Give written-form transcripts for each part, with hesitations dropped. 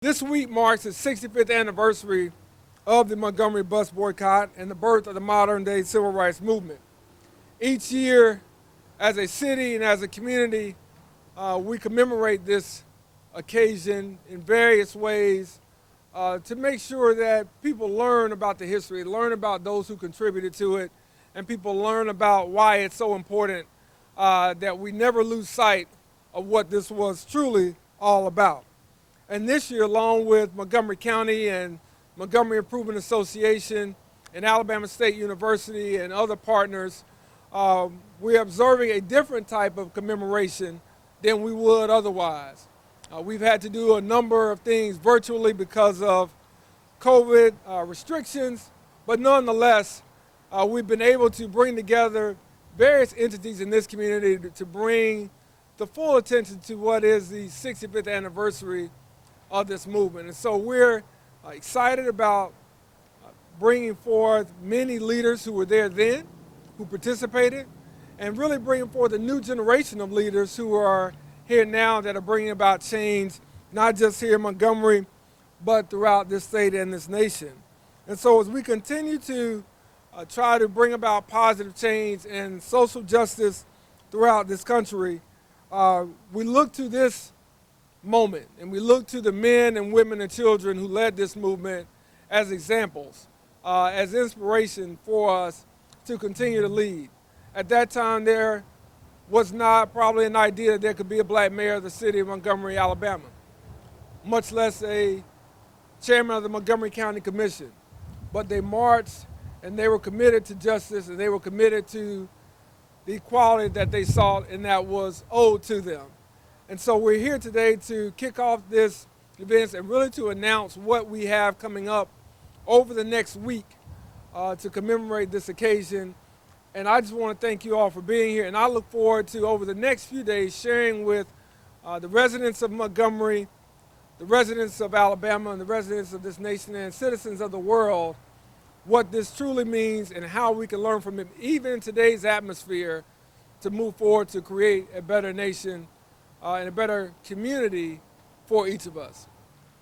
This week marks the 65th anniversary of the Montgomery bus boycott and the birth of the modern day civil rights movement. Each year, as a city and as a community, we commemorate this occasion in various ways to make sure that people learn about the history, learn about those who contributed to it, and people learn about why it's so important that we never lose sight of what this was truly all about. And this year, along with Montgomery County and Montgomery Improvement Association and Alabama State University and other partners, we're observing a different type of commemoration than we would otherwise. We've had to do a number of things virtually because of COVID restrictions, but nonetheless, we've been able to bring together various entities in this community to bring the full attention to what is the 65th anniversary of this movement. And so we're excited about bringing forth many leaders who were there then, who participated, and really bringing forth a new generation of leaders who are here now that are bringing about change, not just here in Montgomery, but throughout this state and this nation. And so as we continue to try to bring about positive change and social justice throughout this country, we look to this moment and we look to the men and women and children who led this movement as examples, as inspiration for us to continue to lead. At that time, there was not probably an idea that there could be a black mayor of the city of Montgomery, Alabama, much less a chairman of the Montgomery County Commission. But they marched and they were committed to justice and they were committed to the equality that they sought and that was owed to them. And so we're here today to kick off this event and really to announce what we have coming up over the next week to commemorate this occasion. And I just want to thank you all for being here. And I look forward to, over the next few days, sharing with the residents of Montgomery, the residents of Alabama, and the residents of this nation and citizens of the world what this truly means and how we can learn from it, even in today's atmosphere, to move forward to create a better nation and a better community for each of us.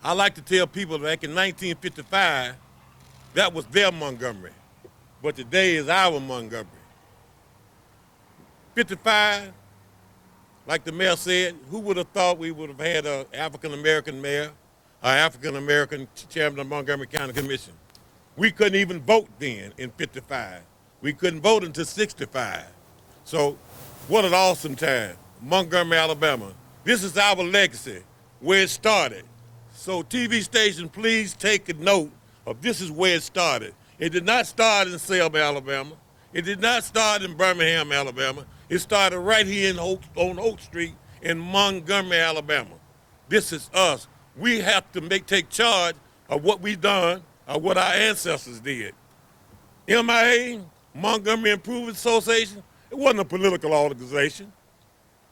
I like to tell people back in 1955, that was their Montgomery, but today is our Montgomery. 55, like the mayor said, who would have thought we would have had an African-American mayor, an African-American chairman of Montgomery County Commission? We couldn't even vote then in 55. We couldn't vote until 65. So what an awesome time. Montgomery, Alabama. This is our legacy, where it started. So TV station, please take a note of this is where it started. It did not start in Selma, Alabama. It did not start in Birmingham, Alabama. It started right here on Oak Street in Montgomery, Alabama. This is us. We have to take charge of what we've done, of what our ancestors did. MIA, Montgomery Improvement Association, it wasn't a political organization.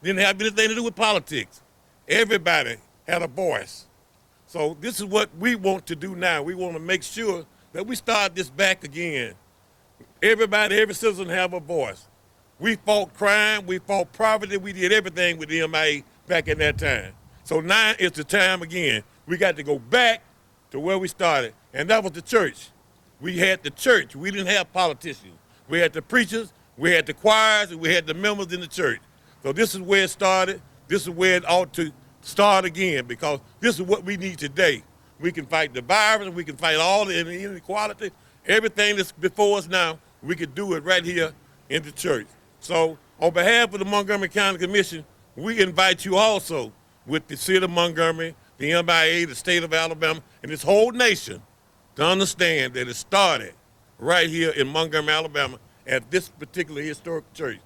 Didn't have anything to do with politics. Everybody had a voice. So this is what we want to do now. We want to make sure that we start this back again. Everybody, every citizen have a voice. We fought crime, we fought poverty, we did everything with the MIA back in that time. So now is the time again. We got to go back to where we started, and that was the church. We had the church. We didn't have politicians. We had the preachers, we had the choirs, and we had the members in the church. So this is where it started. This is where it ought to start again, because this is what we need today. We can fight the virus, we can fight all the inequality, everything that's before us now, we could do it right here in the church. So on behalf of the Montgomery County Commission, we invite you also with the city of Montgomery, the MIA, the state of Alabama, and this whole nation to understand that it started right here in Montgomery, Alabama at this particular historic church.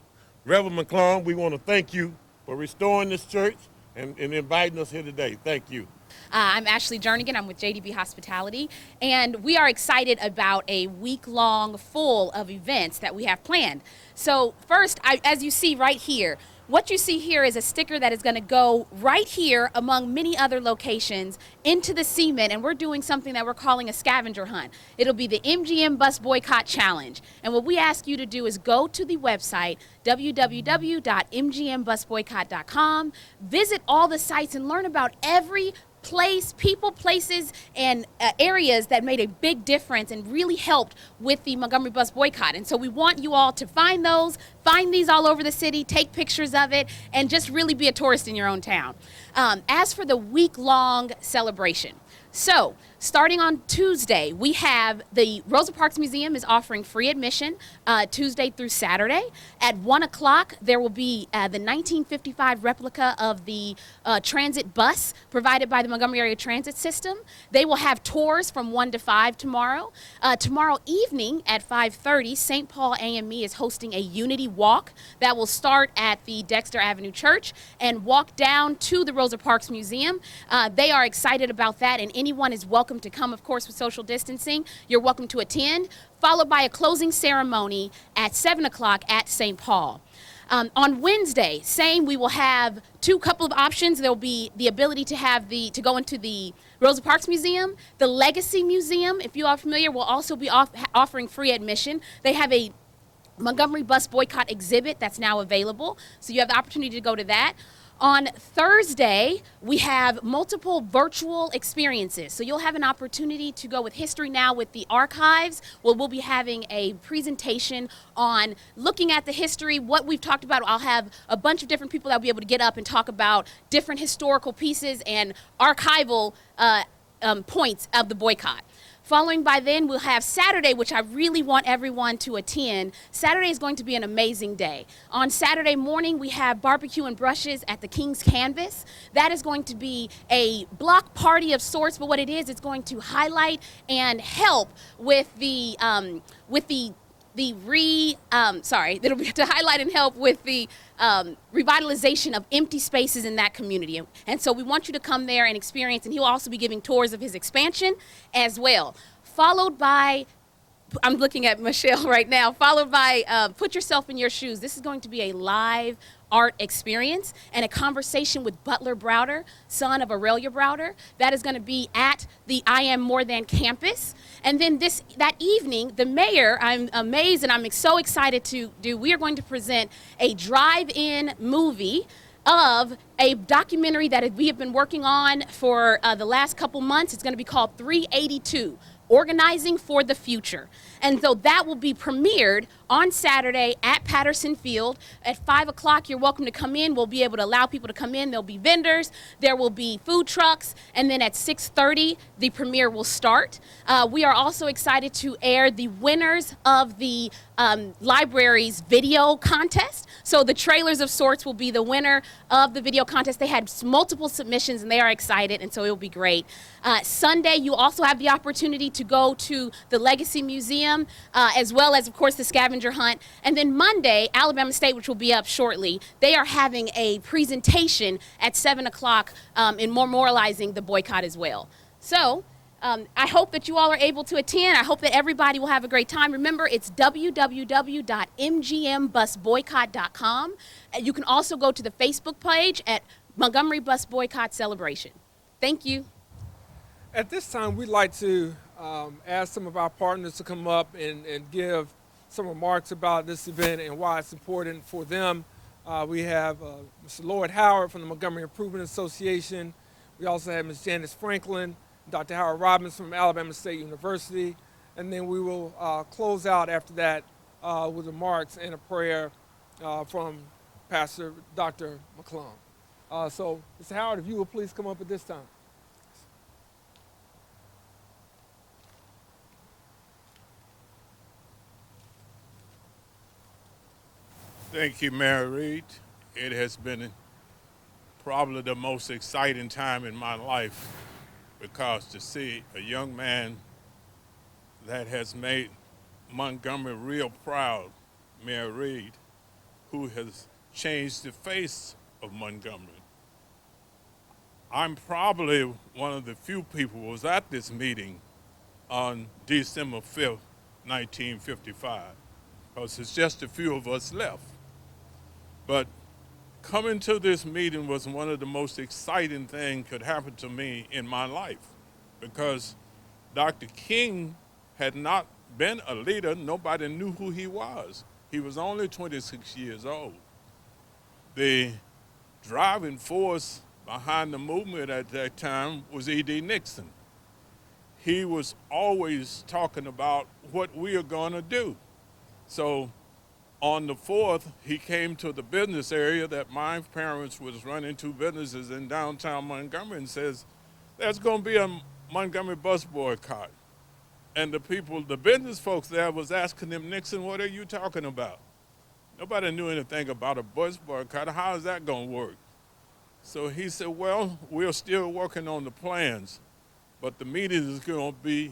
Reverend McClung, we want to thank you for restoring this church and inviting us here today. Thank you. I'm Ashley Jernigan. I'm with JDB Hospitality, and we are excited about a week-long full of events that we have planned. So first, as you see right here, what you see here is a sticker that is going to go right here among many other locations into the cement, and we're doing something that we're calling a scavenger hunt. It'll be the MGM Bus Boycott Challenge, and what we ask you to do is go to the website www.mgmbusboycott.com, visit all the sites and learn about every people, places, and areas that made a big difference and really helped with the Montgomery bus boycott. And so we want you all to find these all over the city, take pictures of it, and just really be a tourist in your own town. As for the week-long celebration, so starting on Tuesday, we have the Rosa Parks Museum is offering free admission Tuesday through Saturday. At 1 o'clock, there will be the 1955 replica of the transit bus provided by the Montgomery Area Transit System. They will have tours from 1 to 5 tomorrow. Tomorrow evening at 5:30, St. Paul AME is hosting a Unity Walk that will start at the Dexter Avenue Church and walk down to the Rosa Parks Museum. They are excited about that, and anyone is welcome to come, of course, with social distancing. You're welcome to attend, followed by a closing ceremony at 7 o'clock at St. Paul. On Wednesday, we will have couple of options. There'll be the ability to go into the Rosa Parks Museum. The Legacy Museum, if you are familiar, will also be offering free admission. They have a Montgomery bus boycott exhibit that's now available, so you have the opportunity to go to that. On Thursday, we have multiple virtual experiences. So you'll have an opportunity to go with History Now with the archives. We'll be having a presentation on looking at the history, what we've talked about. I'll have a bunch of different people that'll be able to get up and talk about different historical pieces and archival points of the boycott. Following by then, we'll have Saturday, which I really want everyone to attend. Saturday is going to be an amazing day. On Saturday morning, we have Barbecue and Brushes at the King's Canvas. That is going to be a block party of sorts, but what it is, it's going to highlight and help with it'll be to highlight and help with the revitalization of empty spaces in that community. And so we want you to come there and experience, and he'll also be giving tours of his expansion as well. Followed by, I'm looking at Michelle right now, followed by Put Yourself in Your Shoes. This is going to be a live art experience and a conversation with Butler Browder, son of Aurelia Browder. That is going to be at the I Am More Than campus. And then that evening, the mayor, I'm amazed and I'm so excited to do, we are going to present a drive-in movie of a documentary that we have been working on for the last couple months. It's going to be called 382. Organizing for the Future. And so that will be premiered on Saturday at Patterson Field. At 5 o'clock, you're welcome to come in. We'll be able to allow people to come in. There'll be vendors. There will be food trucks. And then at 6:30, the premiere will start. We are also excited to air the winners of the library's video contest. So the trailers of sorts will be the winner of the video contest. They had multiple submissions, and they are excited, and so it'll be great. Sunday, you also have the opportunity to go to the Legacy Museum, as well as, of course, the scavenger hunt. And then Monday, Alabama State, which will be up shortly, they are having a presentation at 7 o'clock in memorializing the boycott as well. So I hope that you all are able to attend. I hope that everybody will have a great time. Remember, it's www.mgmbusboycott.com. You can also go to the Facebook page at Montgomery Bus Boycott Celebration. Thank you. At this time, we'd like to ask some of our partners to come up and give some remarks about this event and why it's important for them. We have Mr. Lloyd Howard from the Montgomery Improvement Association. We also have Ms. Janice Franklin, Dr. Howard Robbins from Alabama State University. And then we will close out after that with remarks and a prayer from Pastor Dr. McClung. So, Mr. Howard, if you will please come up at this time. Thank you, Mary Reed. It has been probably the most exciting time in my life, because to see a young man that has made Montgomery real proud, Mary Reed, who has changed the face of Montgomery. I'm probably one of the few people who was at this meeting on December 5th, 1955, because it's just a few of us left. But coming to this meeting was one of the most exciting things could happen to me in my life, because Dr. King had not been a leader. Nobody knew who he was. He was only 26 years old. The driving force behind the movement at that time was E.D. Nixon. He was always talking about what we are going to do. So on the 4th, he came to the business area that my parents was running 2 businesses in downtown Montgomery and says, there's going to be a Montgomery bus boycott. And the people, the business folks there was asking him, Nixon, what are you talking about? Nobody knew anything about a bus boycott. How is that going to work? So he said, well, we're still working on the plans, but the meeting is going to be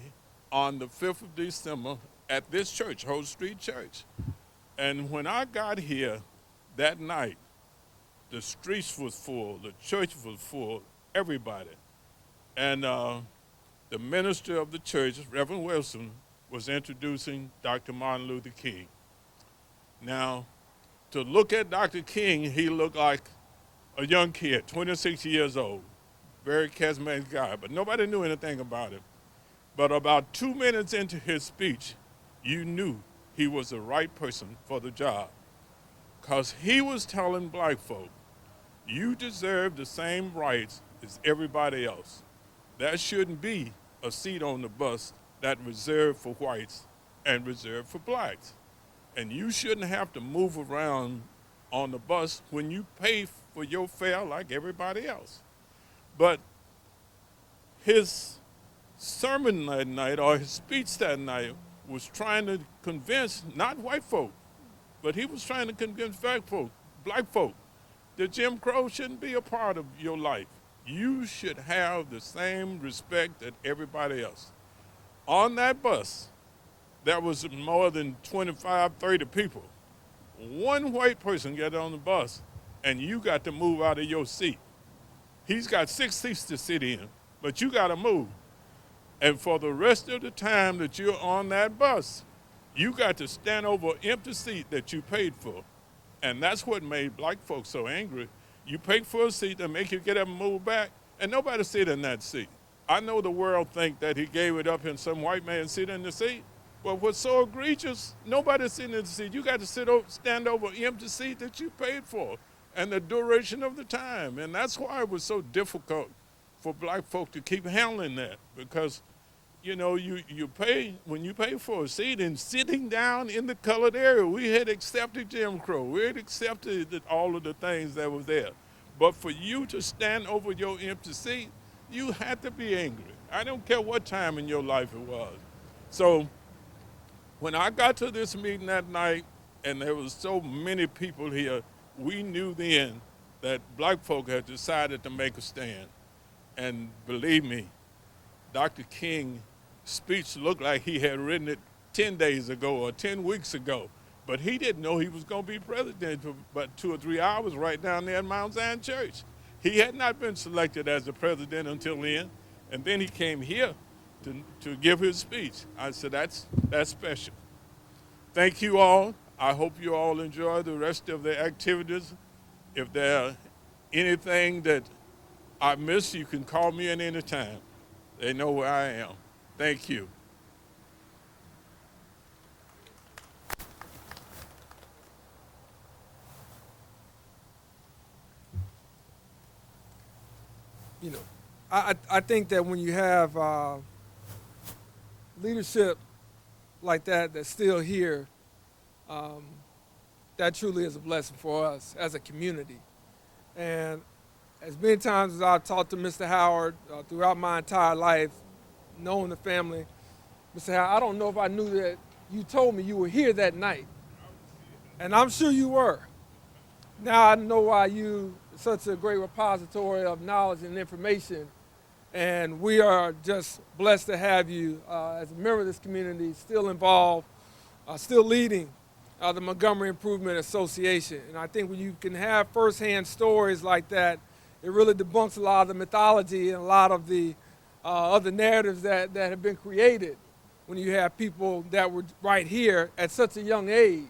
on the 5th of December at this church, Holt Street Church. And when I got here that night, the streets was full, the church was full, everybody. And the minister of the church, Reverend Wilson, was introducing Dr. Martin Luther King. Now, to look at Dr. King, he looked like a young kid, 26 years old, very charismatic guy, but nobody knew anything about him. But about 2 minutes into his speech, you knew he was the right person for the job, because he was telling black folk, you deserve the same rights as everybody else. There shouldn't be a seat on the bus that's reserved for whites and reserved for blacks. And you shouldn't have to move around on the bus when you pay for your fare like everybody else. But his sermon that night, or his speech that night, was trying to convince not white folk, but he was trying to convince black folk, that Jim Crow shouldn't be a part of your life. You should have the same respect that everybody else. On that bus, there was more than 25, 30 people. One white person got on the bus, and you got to move out of your seat. He's got 6 seats to sit in, but you got to move. And for the rest of the time that you're on that bus, you got to stand over an empty seat that you paid for. And that's what made black folks so angry. You pay for a seat that make you get up and move back, and nobody sit in that seat. I know the world think that he gave it up and some white man sit in the seat. But what's so egregious, nobody's sitting in the seat. You got to stand over an empty seat that you paid for, and the duration of the time. And that's why it was so difficult for black folk to keep handling that, because you know, you pay, when you pay for a seat and sitting down in the colored area, we had accepted Jim Crow. We had accepted all of the things that were there. But for you to stand over your empty seat, you had to be angry. I don't care what time in your life it was. So when I got to this meeting that night, and there was so many people here, we knew then that black folk had decided to make a stand. And believe me, Dr. King's speech looked like he had written it 10 days ago or 10 weeks ago, but he didn't know he was going to be president for about 2 or 3 hours right down there in Mount Zion Church. He had not been selected as the president until then, and then he came here to give his speech. I said, that's special. Thank you all. I hope you all enjoy the rest of the activities. If there's anything that I missed, you can call me at any time. They know where I am. Thank you. You know, I think that when you have leadership like that that's still here, that truly is a blessing for us as a community. And as many times as I've talked to Mr. Howard throughout my entire life, knowing the family, Mr. Howard, I don't know if I knew that you told me you were here that night. And I'm sure you were. Now I know why you such a great repository of knowledge and information. And we are just blessed to have you as a member of this community, still involved, still leading the Montgomery Improvement Association. And I think when you can have firsthand stories like that, it really debunks a lot of the mythology and a lot of the other narratives that have been created when you have people that were right here at such a young age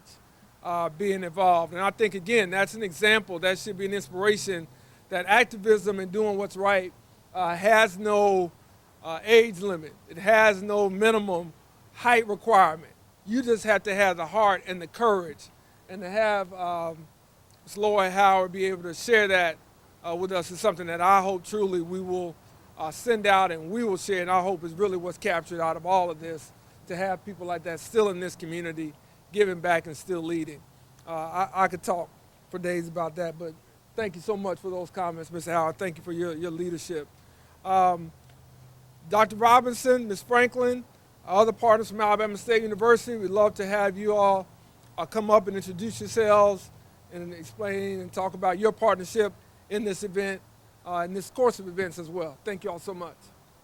being involved. And I think, again, that's an example. That should be an inspiration that activism and doing what's right has no age limit. It has no minimum height requirement. You just have to have the heart and the courage, and to have Ms. Lloyd Howard be able to share that with us is something that I hope truly we will send out and we will share. And I hope is really what's captured out of all of this, to have people like that still in this community, giving back and still leading. I could talk for days about that, but thank you so much for those comments, Mr. Howard. Thank you for your leadership. Dr. Robinson, Ms. Franklin, other partners from Alabama State University, we'd love to have you all come up and introduce yourselves and explain and talk about your partnership in this event, in this course of events as well. Thank you all so much.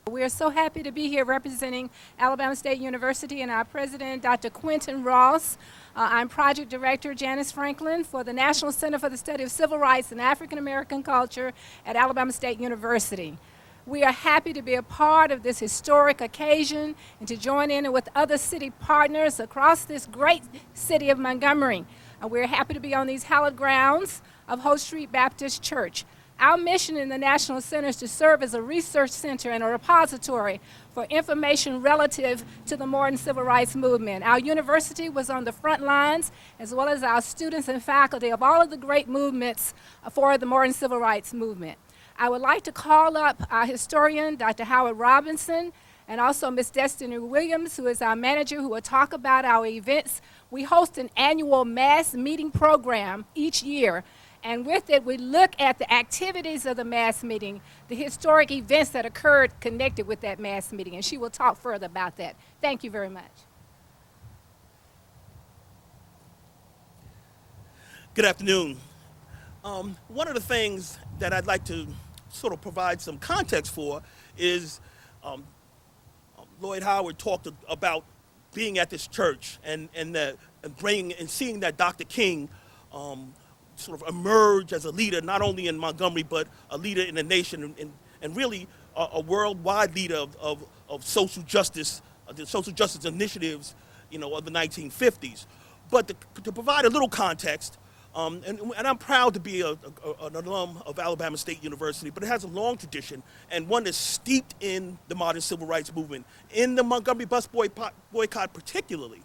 We are so happy to be here representing Alabama State University and our president, Dr. Quentin Ross. I'm project director, Janice Franklin, for the National Center for the Study of Civil Rights and African American Culture at Alabama State University. We are happy to be a part of this historic occasion and to join in with other city partners across this great city of Montgomery. We're happy to be on these hallowed grounds of Hope Street Baptist Church. Our mission in the National Center is to serve as a research center and a repository for information relative to the modern civil rights movement. Our university was on the front lines, as well as our students and faculty, of all of the great movements for the modern civil rights movement. I would like to call up our historian, Dr. Howard Robinson, and also Ms. Destiny Williams, who is our manager, who will talk about our events. We host an annual mass meeting program each year. And with it, we look at the activities of the mass meeting, the historic events that occurred connected with that mass meeting, and she will talk further about that. Thank you very much. Good afternoon. One of the things that I'd like to sort of provide some context for is Lloyd Howard talked about being at this church and seeing that Dr. King sort of emerge as a leader, not only in Montgomery, but a leader in the nation, and really a worldwide leader of social justice, the social justice initiatives, of the 1950s. But to provide a little context, and I'm proud to be an alum of Alabama State University, but it has a long tradition and one that's steeped in the modern civil rights movement. In the Montgomery bus boycott particularly,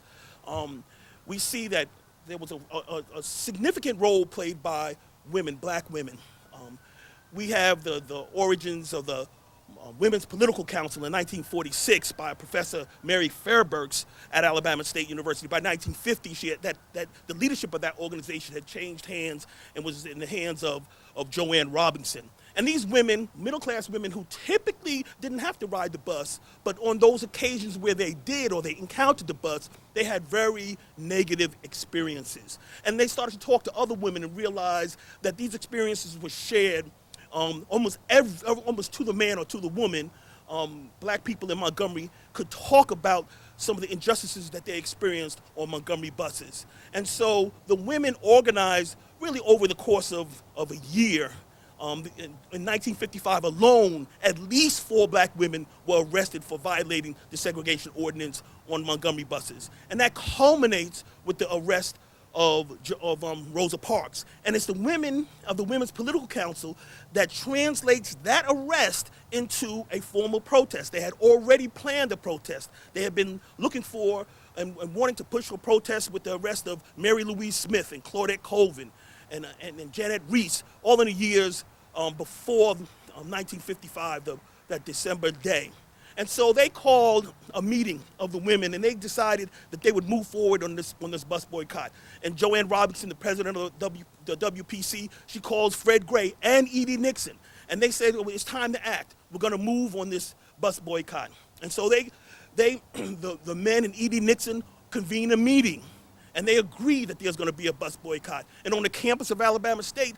we see that there was a significant role played by women, black women. We have the origins of the Women's Political Council in 1946 by Professor Mary Fairburks at Alabama State University. By 1950, the leadership of that organization had changed hands and was in the hands of Joanne Robinson. And these women, middle-class women who typically didn't have to ride the bus, but on those occasions where they did or they encountered the bus, they had very negative experiences. And they started to talk to other women and realize that these experiences were shared almost to the man or to the woman. Black people in Montgomery could talk about some of the injustices that they experienced on Montgomery buses. And so the women organized really over the course of a year. In 1955 alone, at least 4 black women were arrested for violating the segregation ordinance on Montgomery buses. And that culminates with the arrest of Rosa Parks. And it's the women of the Women's Political Council that translates that arrest into a formal protest. They had already planned a protest. They had been looking for and wanting to push for protests with the arrest of Mary Louise Smith and Claudette Colvin and Janet Reese, all in the years before 1955, that December day. And so they called a meeting of the women, and they decided that they would move forward on this bus boycott. And Joanne Robinson, the president of the WPC, she calls Fred Gray and Edie Nixon. And they said, it's time to act. We're going to move on this bus boycott. And so the men and Edie Nixon convened a meeting. And they agreed that there's going to be a bus boycott. And on the campus of Alabama State,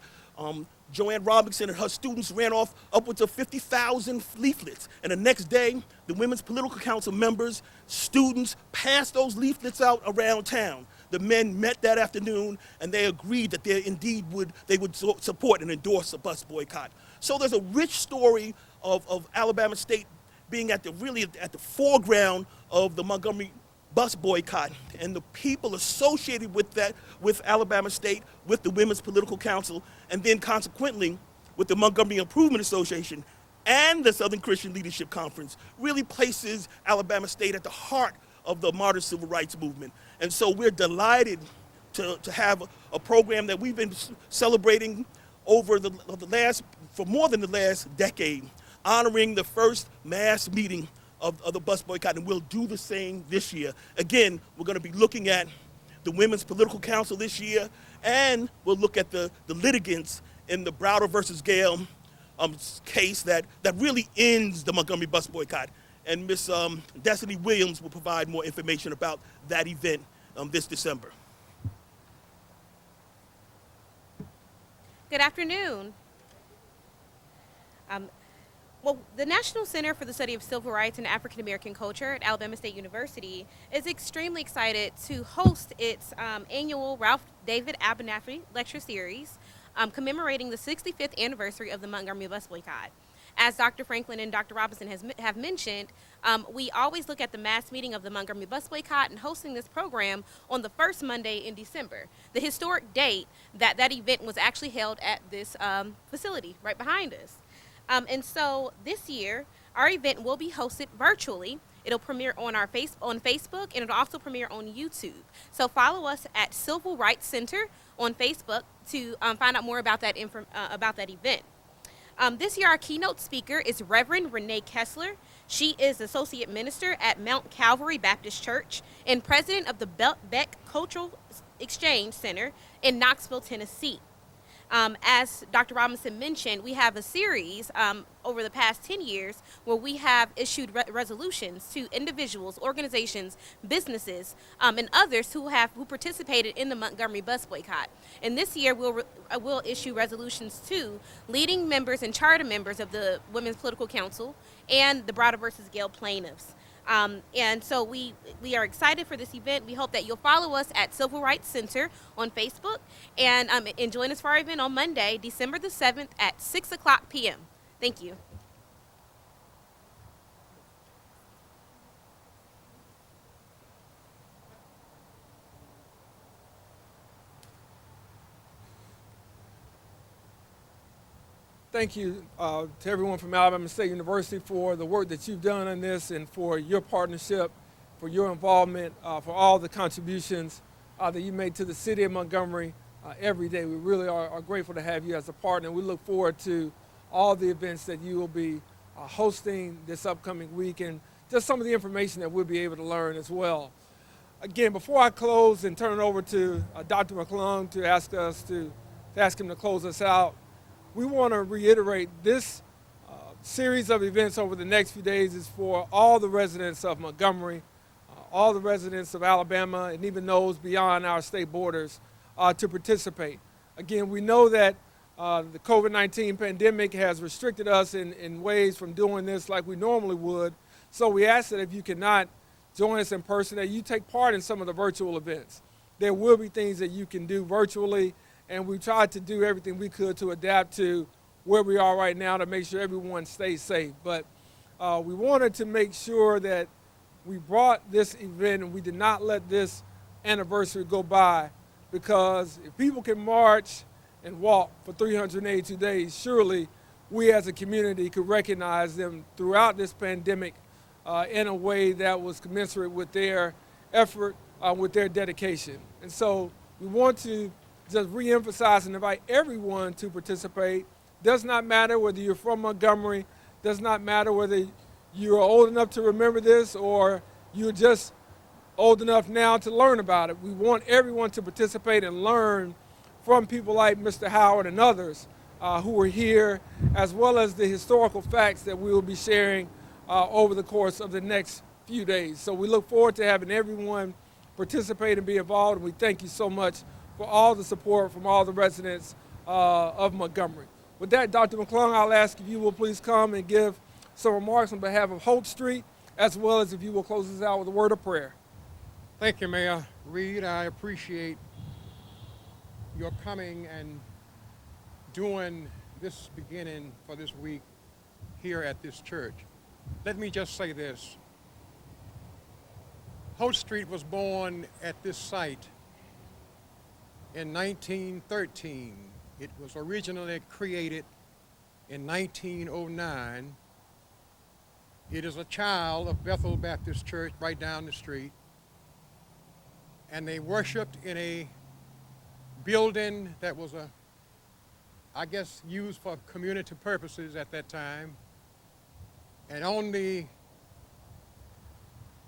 Joanne Robinson and her students ran off upwards of 50,000 leaflets. And the next day, the Women's Political Council members, students, passed those leaflets out around town. The men met that afternoon, and they agreed that they would support and endorse a bus boycott. So there's a rich story of Alabama State being at the foreground of the Montgomery bus boycott, and the people associated with that, with Alabama State, with the Women's Political Council, and then consequently with the Montgomery Improvement Association and the Southern Christian Leadership Conference, really places Alabama State at the heart of the modern civil rights movement. And so we're delighted to have a program that we've been celebrating for more than the last decade, honoring the first mass meeting of the bus boycott, and we'll do the same this year. Again, we're going to be looking at the Women's Political Council this year, and we'll look at the litigants in the Browder versus Gale case that really ends the Montgomery bus boycott. And Miss Destiny Williams will provide more information about that event this December. Good afternoon. Well, the National Center for the Study of Civil Rights and African American Culture at Alabama State University is extremely excited to host its annual Ralph David Abernathy Lecture Series commemorating the 65th anniversary of the Montgomery bus boycott. As Dr. Franklin and Dr. Robinson have mentioned, we always look at the mass meeting of the Montgomery bus boycott and hosting this program on the first Monday in December, the historic date that event was actually held at this facility right behind us. And so this year, our event will be hosted virtually. It'll premiere on on Facebook, and it'll also premiere on YouTube. So follow us at Civil Rights Center on Facebook to find out more about that event. This year, our keynote speaker is Reverend Renee Kessler. She is Associate Minister at Mount Calvary Baptist Church and President of the Beck Cultural Exchange Center in Knoxville, Tennessee. As Dr. Robinson mentioned, we have a series over the past 10 years where we have issued resolutions to individuals, organizations, businesses, and others who participated in the Montgomery bus boycott. And this year, we'll issue resolutions to leading members and charter members of the Women's Political Council and the Browder versus Gale plaintiffs. And so we are excited for this event. We hope that you'll follow us at Civil Rights Center on Facebook and join us for our event on Monday, December the 7th at 6 o'clock p.m. Thank you. Thank you to everyone from Alabama State University for the work that you've done on this and for your partnership, for your involvement, for all the contributions that you made to the city of Montgomery every day. We really are grateful to have you as a partner. We look forward to all the events that you will be hosting this upcoming week and just some of the information that we'll be able to learn as well. Again, before I close and turn it over to Dr. McClung to ask him to close us out, we want to reiterate this series of events over the next few days is for all the residents of Montgomery, all the residents of Alabama, and even those beyond our state borders to participate. Again, we know that the COVID-19 pandemic has restricted us in ways from doing this like we normally would. So we ask that if you cannot join us in person, that you take part in some of the virtual events. There will be things that you can do virtually, and we tried to do everything we could to adapt to where we are right now to make sure everyone stays safe. But we wanted to make sure that we brought this event and we did not let this anniversary go by, because if people can march and walk for 382 days, surely we as a community could recognize them throughout this pandemic in a way that was commensurate with their effort, with their dedication. And so we want to just reemphasize and invite everyone to participate. Does not matter whether you're from Montgomery, does not matter whether you're old enough to remember this or you're just old enough now to learn about it. We want everyone to participate and learn from people like Mr. Howard and others who are here, as well as the historical facts that we will be sharing over the course of the next few days. So we look forward to having everyone participate and be involved, and we thank you so much for all the support from all the residents of Montgomery. With that, Dr. McClung, I'll ask if you will please come and give some remarks on behalf of Holt Street, as well as if you will close us out with a word of prayer. Thank you, Mayor Reed. I appreciate your coming and doing this beginning for this week here at this church. Let me just say this. Holt Street was born at this site in 1913. It was originally created in 1909. It is a child of Bethel Baptist Church right down the street. And they worshiped in a building that was a I guess, used for community purposes at that time. And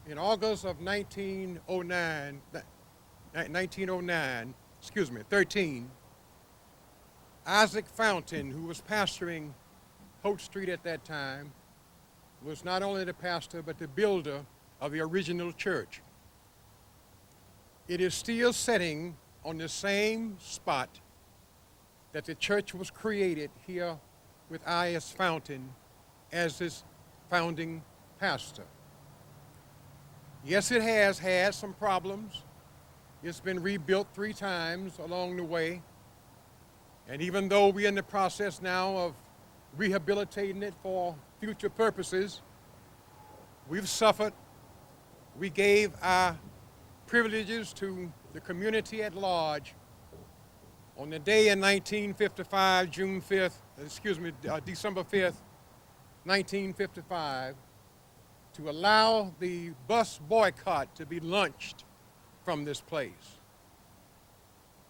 in August of 13, Isaac Fountain, who was pastoring Holt Street at that time, was not only the pastor but the builder of the original church. It is still sitting on the same spot that the church was created here with I.S. Fountain as its founding pastor. Yes, it has had some problems. It's been rebuilt 3 times along the way. And even though we're in the process now of rehabilitating it for future purposes, we've suffered. We gave our privileges to the community at large on the day in 1955, December 5th, 1955, to allow the bus boycott to be launched from this place.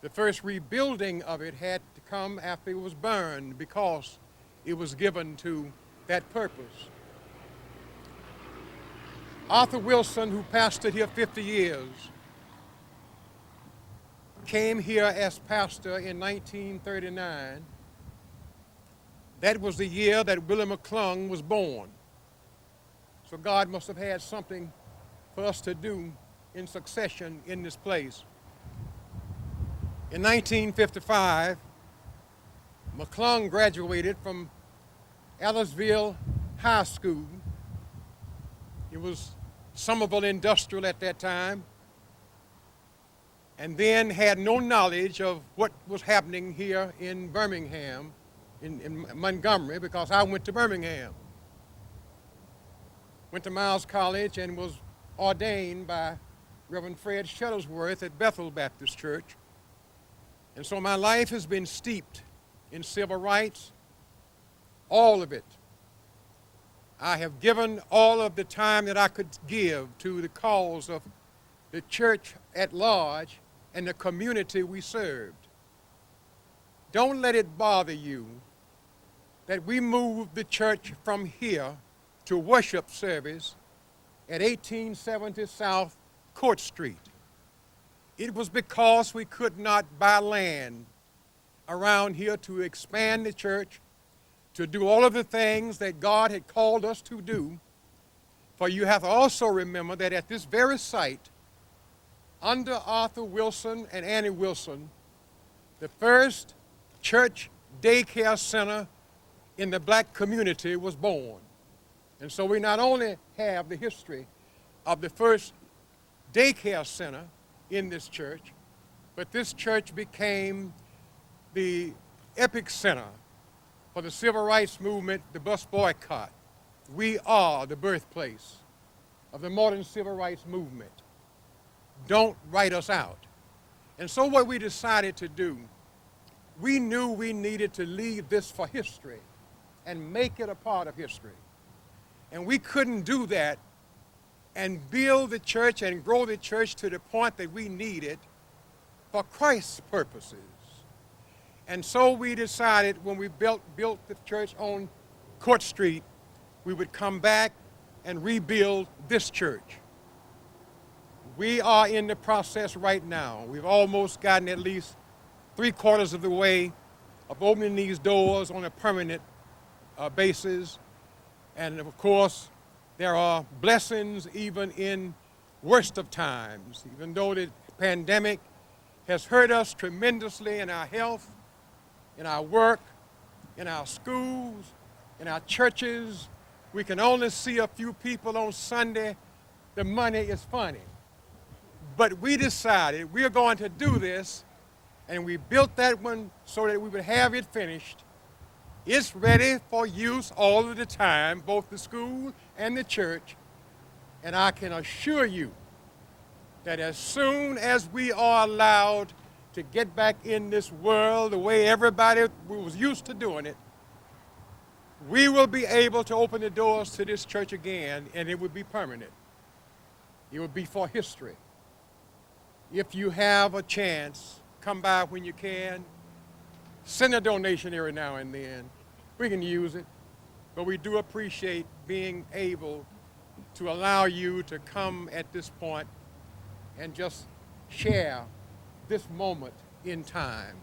The first rebuilding of it had to come after it was burned because it was given to that purpose. Arthur Wilson, who pastored here 50 years, came here as pastor in 1939. That was the year that Willie McClung was born. So God must have had something for us to do in succession in this place. In 1955, McClung graduated from Ellisville High School. It was Somerville Industrial at that time, and then had no knowledge of what was happening here in Birmingham, in Montgomery, because I went to Birmingham. Went to Miles College and was ordained by Reverend Fred Shuttlesworth at Bethel Baptist Church. And so my life has been steeped in civil rights, all of it. I have given all of the time that I could give to the cause of the church at large and the community we served. Don't let it bother you that we moved the church from here to worship service at 1870 South Court Street. It was because we could not buy land around here to expand the church, to do all of the things that God had called us to do. For you have to also remember that at this very site, under Arthur Wilson and Annie Wilson, the first church daycare center in the black community was born. And so we not only have the history of the first daycare center in this church, but this church became the epic center for the civil rights movement, the bus boycott. We are the birthplace of the modern civil rights movement. Don't write us out. And so what we decided to do, we knew we needed to leave this for history and make it a part of history. And we couldn't do that and build the church and grow the church to the point that we needed for Christ's purposes. And so we decided when we built the church on Court Street, we would come back and rebuild this church. We are in the process right now. We've almost gotten at least 3/4 of the way of opening these doors on a permanent basis. And of course, there are blessings even in worst of times. Even though the pandemic has hurt us tremendously in our health, in our work, in our schools, in our churches, we can only see a few people on Sunday. The money is funny. But we decided we're going to do this, and we built that one so that we would have it finished. It's ready for use all of the time, both the school and the church. And I can assure you that as soon as we are allowed to get back in this world the way everybody was used to doing it, we will be able to open the doors to this church again, and it would be permanent. It would be for history. If you have a chance, come by when you can. send a donation every now and then. We can use it, but we do appreciate being able to allow you to come at this point and just share this moment in time.